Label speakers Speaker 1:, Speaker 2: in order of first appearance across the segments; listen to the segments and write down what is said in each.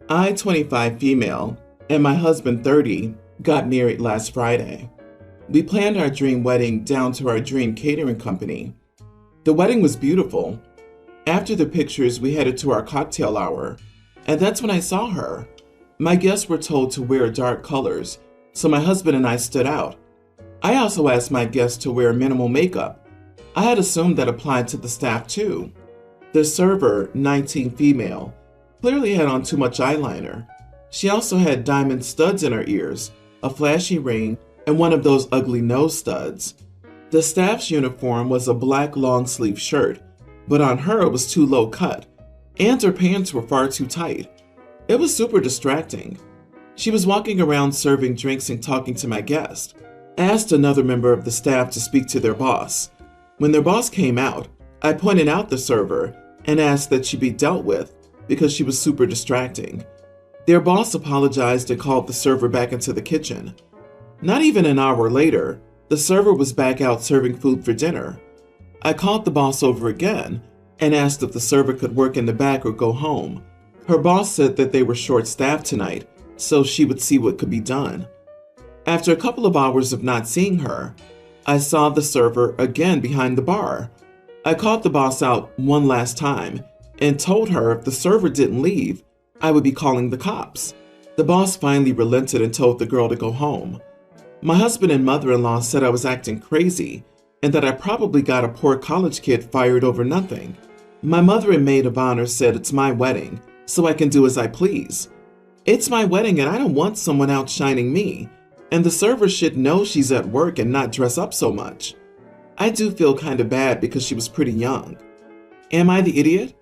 Speaker 1: I, 25 female, and my husband, 30, got married last Friday. We planned our dream wedding down to our dream catering company. The wedding was beautiful. After the pictures, we headed to our cocktail hour, and that's when I saw her. My guests were told to wear dark colors, so my husband and I stood out. I also asked my guests to wear minimal makeup. I had assumed that applied to the staff too. The server, 19 female, clearly had on too much eyeliner. She also had diamond studs in her ears, a flashy ring, and one of those ugly nose studs. The staff's uniform was a black long-sleeve shirt, but on her it was too low cut, and her pants were far too tight. It was super distracting. She was walking around serving drinks and talking to my guest. I asked another member of the staff to speak to their boss. When their boss came out, I pointed out the server and asked that she be dealt with because she was super distracting. Their boss apologized and called the server back into the kitchen. Not even an hour later, the server was back out serving food for dinner. I called the boss over again and asked if the server could work in the back or go home. Her boss said that they were short-staffed tonight, so she would see what could be done. After a couple of hours of not seeing her, I saw the server again behind the bar. I called the boss out one last time and told her if the server didn't leave, I would be calling the cops. The boss finally relented and told the girl to go home. My husband and mother-in-law said I was acting crazy and that I probably got a poor college kid fired over nothing. My mother and maid of honor said it's my wedding, so I can do as I please. It's my wedding and I don't want someone outshining me, and the server should know she's at work and not dress up so much. I do feel kind of bad because she was pretty young. Am I the idiot?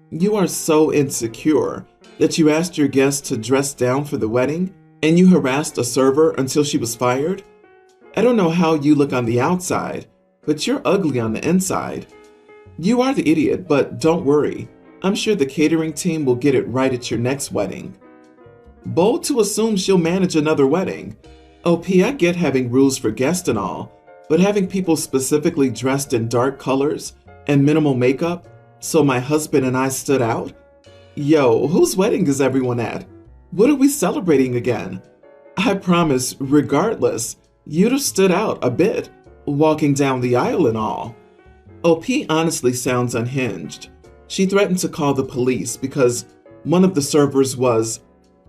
Speaker 1: You are so insecure that you asked your guests to dress down for the wedding and you harassed a server until she was fired? I don't know how you look on the outside, but you're ugly on the inside. You are the idiot, but don't worry. I'm sure the catering team will get it right at your next wedding. Bold to assume she'll manage another wedding. OP, I get having rules for guests and all, but having people specifically dressed in dark colors and minimal makeup so my husband and I stood out? Yo, whose wedding is everyone at? What are we celebrating again? I promise, regardless, you'd have stood out a bit, walking down the aisle and all. OP honestly sounds unhinged. She threatened to call the police because one of the servers was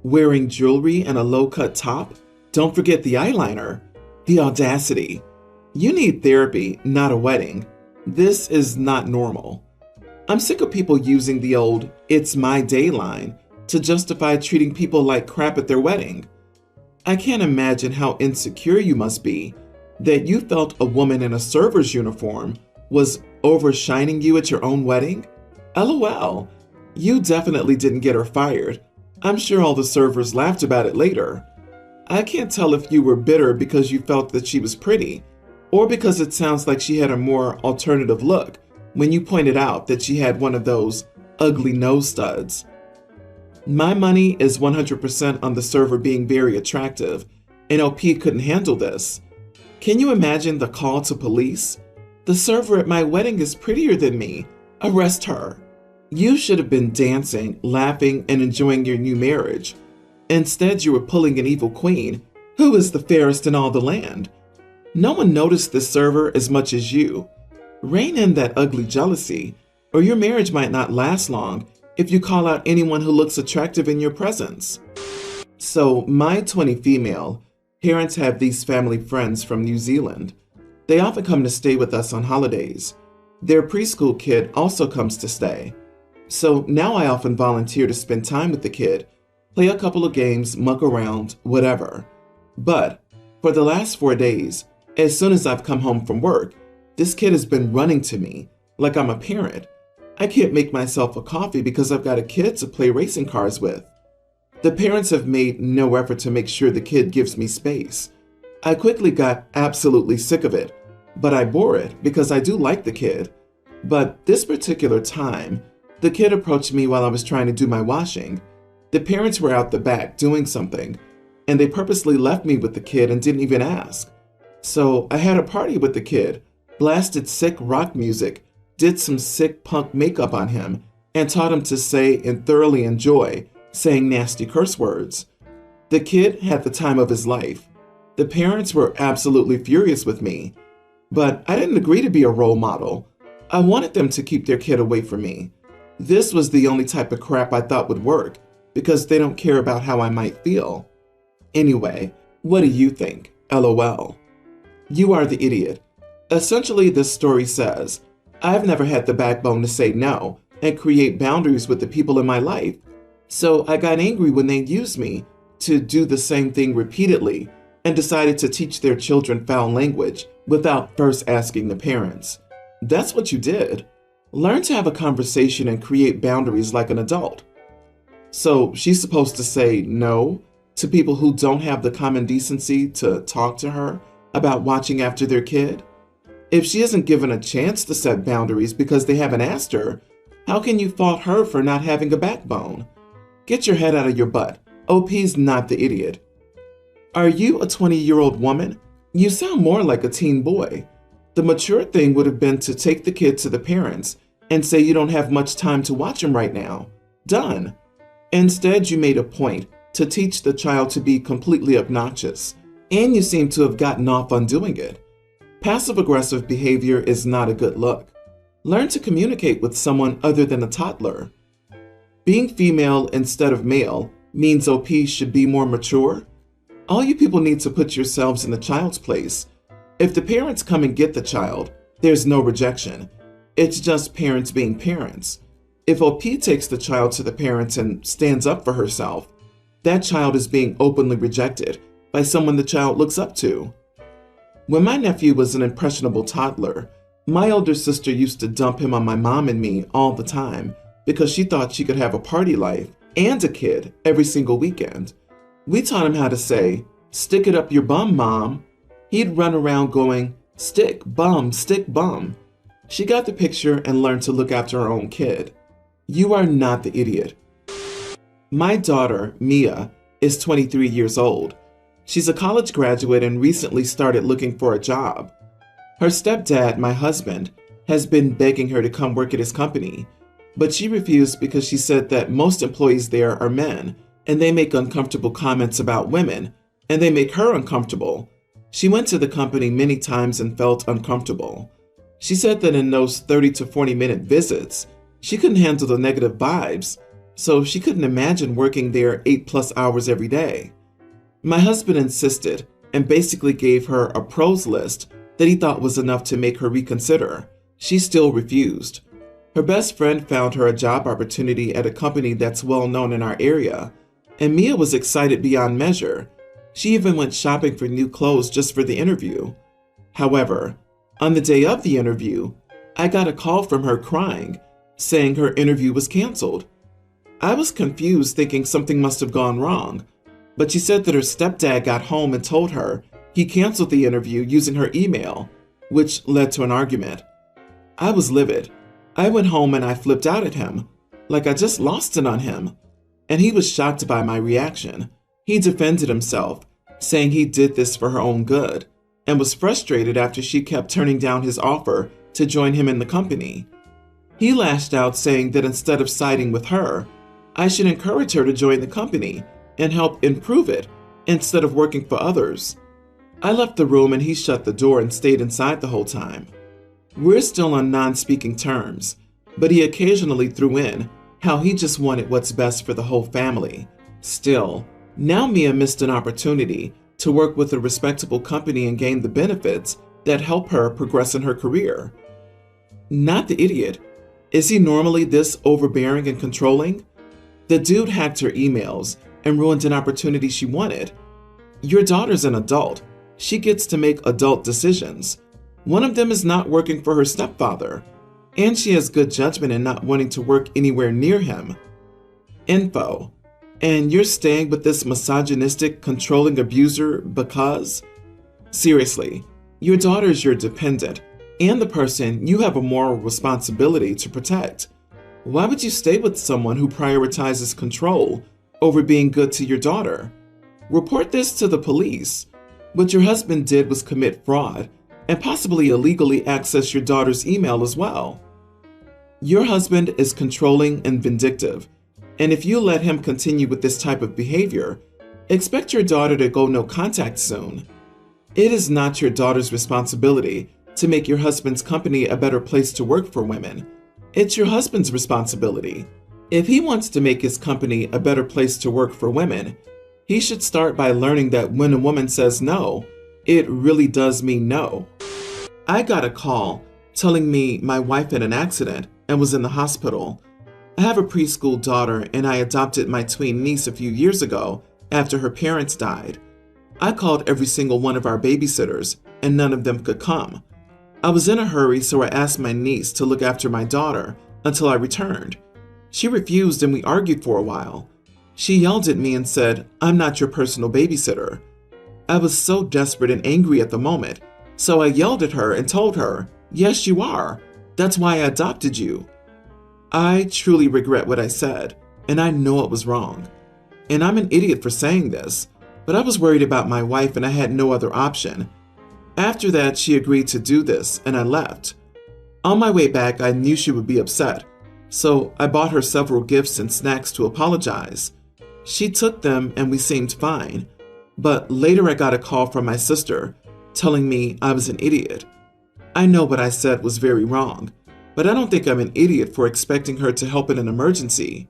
Speaker 1: wearing jewelry and a low-cut top. Don't forget the eyeliner. The audacity. You need therapy, not a wedding. This is not normal. I'm sick of people using the old "it's my day" line to justify treating people like crap at their wedding. I can't imagine how insecure you must be that you felt a woman in a server's uniform was overshining you at your own wedding. LOL. You definitely didn't get her fired. I'm sure all the servers laughed about it later. I can't tell if you were bitter because you felt that she was pretty, or because it sounds like she had a more alternative look when you pointed out that she had one of those ugly nose studs. My money is 100% on the server being very attractive, and OP couldn't handle this. Can you imagine the call to police? The server at my wedding is prettier than me. Arrest her. You should have been dancing, laughing, and enjoying your new marriage. Instead, you were pulling an evil queen, who is the fairest in all the land. No one noticed this server as much as you. Rein in that ugly jealousy, or your marriage might not last long if you call out anyone who looks attractive in your presence. So, my 20 female, parents have these family friends from New Zealand. They often come to stay with us on holidays. Their preschool kid also comes to stay. So now I often volunteer to spend time with the kid, play a couple of games, muck around, whatever. But for the last 4 days, as soon as I've come home from work, this kid has been running to me like I'm a parent. I can't make myself a coffee because I've got a kid to play racing cars with. The parents have made no effort to make sure the kid gives me space. I quickly got absolutely sick of it, but I bore it because I do like the kid. But this particular time, the kid approached me while I was trying to do my washing. The parents were out the back doing something, and they purposely left me with the kid and didn't even ask. So I had a party with the kid, blasted sick rock music, did some sick punk makeup on him, and taught him to say and thoroughly enjoy saying nasty curse words. The kid had the time of his life. The parents were absolutely furious with me, but I didn't agree to be a role model. I wanted them to keep their kid away from me. This was the only type of crap I thought would work because they don't care about how I might feel. Anyway, what do you think? LOL. You are the idiot. Essentially, this story says, I've never had the backbone to say no and create boundaries with the people in my life. So I got angry when they used me to do the same thing repeatedly and decided to teach their children foul language without first asking the parents. That's what you did. Learn to have a conversation and create boundaries like an adult. So she's supposed to say no to people who don't have the common decency to talk to her about watching after their kid? If she isn't given a chance to set boundaries because they haven't asked her, how can you fault her for not having a backbone? Get your head out of your butt. OP's not the idiot. Are you a 20-year-old woman? You sound more like a teen boy. The mature thing would have been to take the kid to the parents and say you don't have much time to watch him right now. Done. Instead, you made a point to teach the child to be completely obnoxious, and you seem to have gotten off on doing it. Passive-aggressive behavior is not a good look. Learn to communicate with someone other than a toddler. Being female instead of male means OP should be more mature. All you people need to put yourselves in the child's place. If the parents come and get the child, there's no rejection. It's just parents being parents. If OP takes the child to the parents and stands up for herself, that child is being openly rejected by someone the child looks up to. When my nephew was an impressionable toddler, my older sister used to dump him on my mom and me all the time because she thought she could have a party life and a kid every single weekend. We taught him how to say, "Stick it up your bum, Mom." He'd run around going, "Stick, bum, stick, bum." She got the picture and learned to look after her own kid. You are not the idiot. My daughter, Mia, is 23 years old. She's a college graduate and recently started looking for a job. Her stepdad, my husband, has been begging her to come work at his company, but she refused because she said that most employees there are men, and they make uncomfortable comments about women, and they make her uncomfortable. She went to the company many times and felt uncomfortable. She said that in those 30 to 40-minute visits, she couldn't handle the negative vibes, so she couldn't imagine working there 8+ hours every day. My husband insisted and basically gave her a pros list that he thought was enough to make her reconsider. She still refused. Her best friend found her a job opportunity at a company that's well known in our area, and Mia was excited beyond measure. She even went shopping for new clothes just for the interview. However, on the day of the interview, I got a call from her crying, saying her interview was canceled. I was confused, thinking something must have gone wrong, but she said that her stepdad got home and told her he canceled the interview using her email, which led to an argument. I was livid. I went home and I flipped out at him, like I just lost it on him, and he was shocked by my reaction. He defended himself, saying he did this for her own good, and was frustrated after she kept turning down his offer to join him in the company. He lashed out, saying that instead of siding with her, I should encourage her to join the company and help improve it instead of working for others. I left the room and he shut the door and stayed inside the whole time. We're still on non-speaking terms, but he occasionally threw in how he just wanted what's best for the whole family. Still, now Mia missed an opportunity to work with a respectable company and gain the benefits that help her progress in her career. Not the idiot. Is he normally this overbearing and controlling? The dude hacked her emails and ruined an opportunity she wanted. Your daughter's an adult. She gets to make adult decisions. One of them is not working for her stepfather, and she has good judgment in not wanting to work anywhere near him. Info. And you're staying with this misogynistic, controlling abuser because? Seriously, your daughter is your dependent and the person you have a moral responsibility to protect. Why would you stay with someone who prioritizes control over being good to your daughter? Report this to the police. What your husband did was commit fraud and possibly illegally access your daughter's email as well. Your husband is controlling and vindictive. And if you let him continue with this type of behavior, expect your daughter to go no contact soon. It is not your daughter's responsibility to make your husband's company a better place to work for women. It's your husband's responsibility. If he wants to make his company a better place to work for women, he should start by learning that when a woman says no, it really does mean no. I got a call telling me my wife had an accident and was in the hospital. I have a preschool daughter and I adopted my tween niece a few years ago after her parents died. I called every single one of our babysitters and none of them could come. I was in a hurry, so I asked my niece to look after my daughter until I returned. She refused and we argued for a while. She yelled at me and said, "I'm not your personal babysitter." I was so desperate and angry at the moment, so I yelled at her and told her, "Yes, you are. That's why I adopted you." I truly regret what I said, and I know it was wrong. And I'm an idiot for saying this, but I was worried about my wife and I had no other option. After that, she agreed to do this and I left. On my way back, I knew she would be upset, so I bought her several gifts and snacks to apologize. She took them and we seemed fine, but later I got a call from my sister telling me I was an idiot. I know what I said was very wrong, but I don't think I'm an idiot for expecting her to help in an emergency.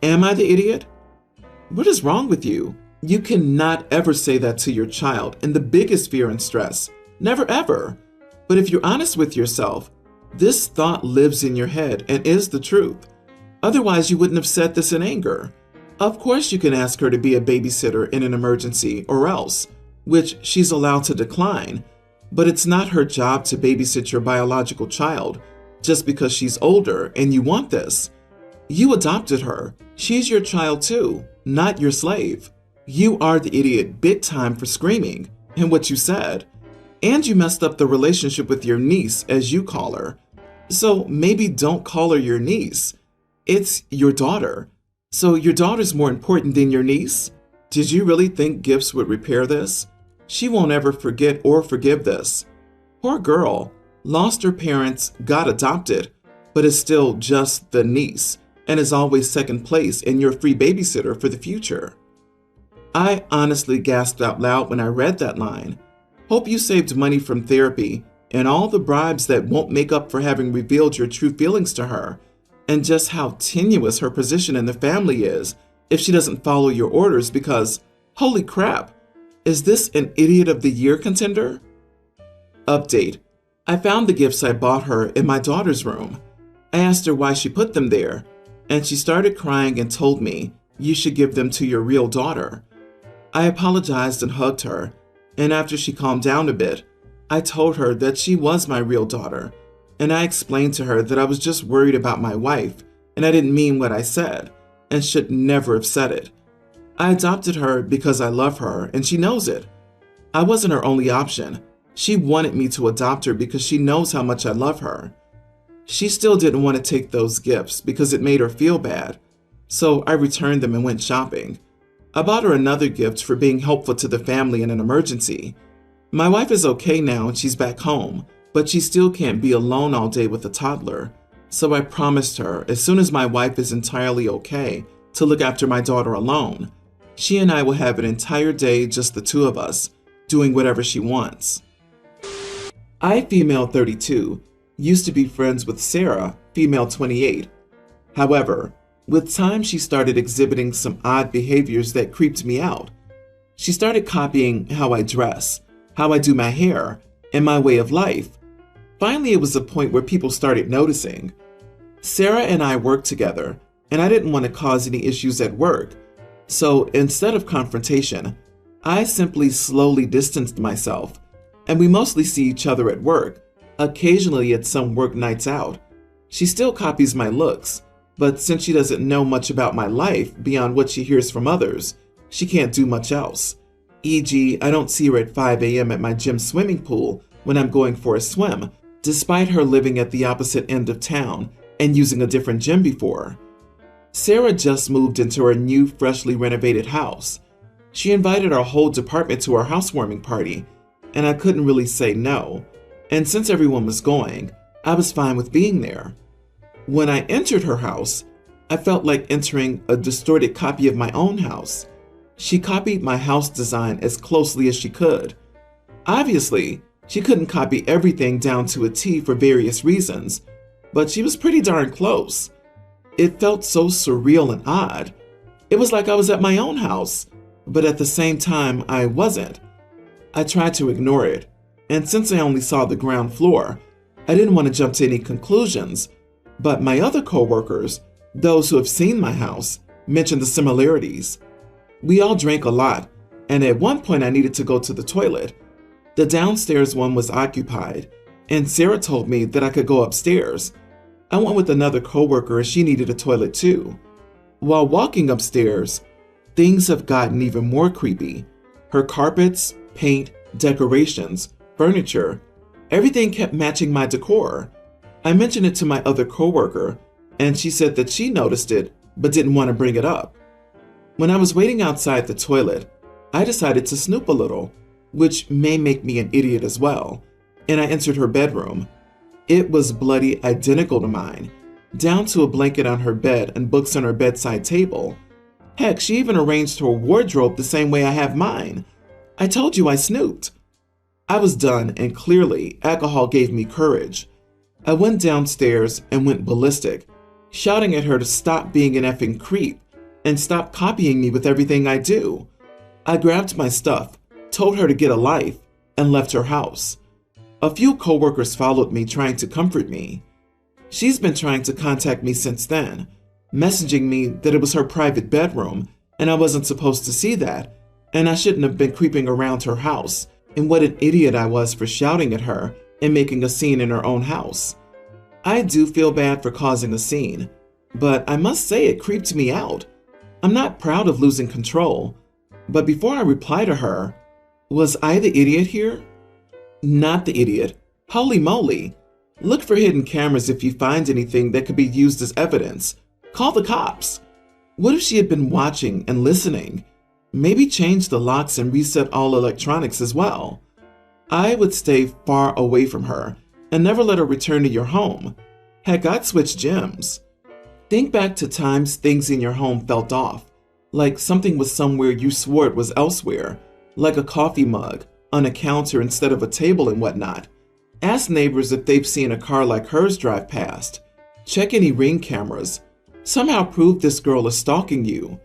Speaker 1: Am I the idiot? What is wrong with you? You cannot ever say that to your child in the biggest fear and stress. Never ever. But if you're honest with yourself, this thought lives in your head and is the truth. Otherwise, you wouldn't have said this in anger. Of course you can ask her to be a babysitter in an emergency or else, which she's allowed to decline, but it's not her job to babysit your biological child just because she's older and you want this. You adopted her. She's your child too, not your slave. You are the idiot big time for screaming and what you said. And you messed up the relationship with your niece, as you call her. So maybe don't call her your niece. It's your daughter. So your daughter's more important than your niece? Did you really think gifts would repair this? She won't ever forget or forgive this. Poor girl, lost her parents, got adopted, but is still just the niece and is always second place and your free babysitter for the future. I honestly gasped out loud when I read that line. Hope you saved money from therapy and all the bribes that won't make up for having revealed your true feelings to her, and just how tenuous her position in the family is if she doesn't follow your orders because, holy crap, is this an Idiot of the Year contender? Update. I found the gifts I bought her in my daughter's room. I asked her why she put them there, and she started crying and told me, "You should give them to your real daughter." I apologized and hugged her, and after she calmed down a bit, I told her that she was my real daughter, and I explained to her that I was just worried about my wife, and I didn't mean what I said, and should never have said it. I adopted her because I love her, and she knows it. I wasn't her only option. She wanted me to adopt her because she knows how much I love her. She still didn't want to take those gifts because it made her feel bad, so I returned them and went shopping. I bought her another gift for being helpful to the family in an emergency. My wife is okay now and she's back home, but she still can't be alone all day with a toddler. So I promised her, as soon as my wife is entirely okay, to look after my daughter alone. She and I will have an entire day, just the two of us, doing whatever she wants. I, female 32, used to be friends with Sarah, female 28. However, with time she started exhibiting some odd behaviors that creeped me out. She started copying how I dress, how I do my hair, and my way of life. Finally, it was a point where people started noticing. Sarah and I worked together, and I didn't want to cause any issues at work. So instead of confrontation, I simply slowly distanced myself, and we mostly see each other at work, occasionally at some work nights out. She still copies my looks, but since she doesn't know much about my life beyond what she hears from others, she can't do much else. E.g., I don't see her at 5 a.m. at my gym swimming pool when I'm going for a swim, despite her living at the opposite end of town and using a different gym before. Sarah just moved into her new, freshly renovated house. She invited our whole department to our housewarming party, and I couldn't really say no. And since everyone was going, I was fine with being there. When I entered her house, I felt like entering a distorted copy of my own house. She copied my house design as closely as she could. Obviously, she couldn't copy everything down to a T for various reasons, but she was pretty darn close. It felt so surreal and odd. It was like I was at my own house, but at the same time, I wasn't. I tried to ignore it, and since I only saw the ground floor, I didn't want to jump to any conclusions, but my other coworkers, those who have seen my house, mentioned the similarities. We all drank a lot, and at one point I needed to go to the toilet. The downstairs one was occupied, and Sarah told me that I could go upstairs. I went with another coworker and she needed a toilet too. While walking upstairs, things have gotten even more creepy. Her carpets, paint, decorations, furniture, everything kept matching my decor. I mentioned it to my other coworker, and she said that she noticed it but didn't want to bring it up. When I was waiting outside the toilet, I decided to snoop a little, which may make me an idiot as well, and I entered her bedroom. It was bloody identical to mine, down to a blanket on her bed and books on her bedside table. Heck, she even arranged her wardrobe the same way I have mine. I told you I snooped. I was done, and clearly, alcohol gave me courage. I went downstairs and went ballistic, shouting at her to stop being an effing creep and stop copying me with everything I do. I grabbed my stuff, told her to get a life, and left her house. A few coworkers followed me, trying to comfort me. She's been trying to contact me since then, messaging me that it was her private bedroom and I wasn't supposed to see that, and I shouldn't have been creeping around her house, and what an idiot I was for shouting at her and making a scene in her own house. I do feel bad for causing a scene, but I must say it creeped me out. I'm not proud of losing control, but before I reply to her, was I the idiot here? Not the idiot. Holy moly. Look for hidden cameras if you find anything that could be used as evidence. Call the cops. What if she had been watching and listening? Maybe change the locks and reset all electronics as well. I would stay far away from her and never let her return to your home. Heck, I'd switch gyms. Think back to times things in your home felt off, like something was somewhere you swore it was elsewhere, like a coffee mug on a counter instead of a table and whatnot. Ask neighbors if they've seen a car like hers drive past. Check any ring cameras. Somehow prove this girl is stalking you.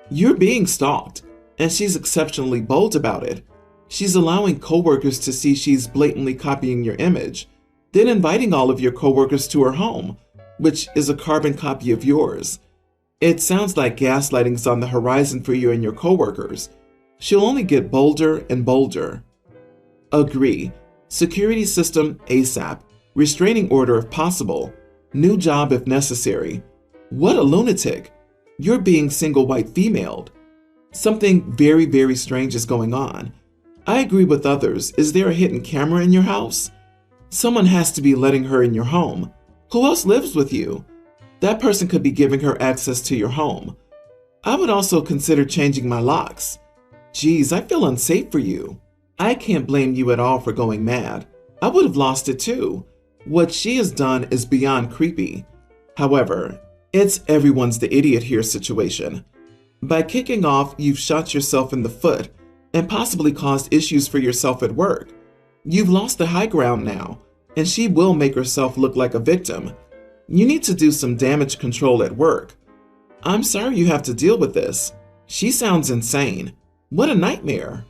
Speaker 1: You're being stalked, and she's exceptionally bold about it. She's allowing coworkers to see she's blatantly copying your image, then inviting all of your coworkers to her home, which is a carbon copy of yours. It sounds like gaslighting's on the horizon for you and your coworkers. She'll only get bolder and bolder. Agree. Security system ASAP. Restraining order if possible. New job if necessary. What a lunatic. You're being single white femaled. Something very, very strange is going on. I agree with others. Is there a hidden camera in your house? Someone has to be letting her in your home. Who else lives with you? That person could be giving her access to your home. I would also consider changing my locks. Geez, I feel unsafe for you. I can't blame you at all for going mad. I would have lost it too. What she has done is beyond creepy. However, it's everyone's the idiot here situation. By kicking off, you've shot yourself in the foot and possibly caused issues for yourself at work. You've lost the high ground now, and she will make herself look like a victim. You need to do some damage control at work. I'm sorry you have to deal with this. She sounds insane. What a nightmare.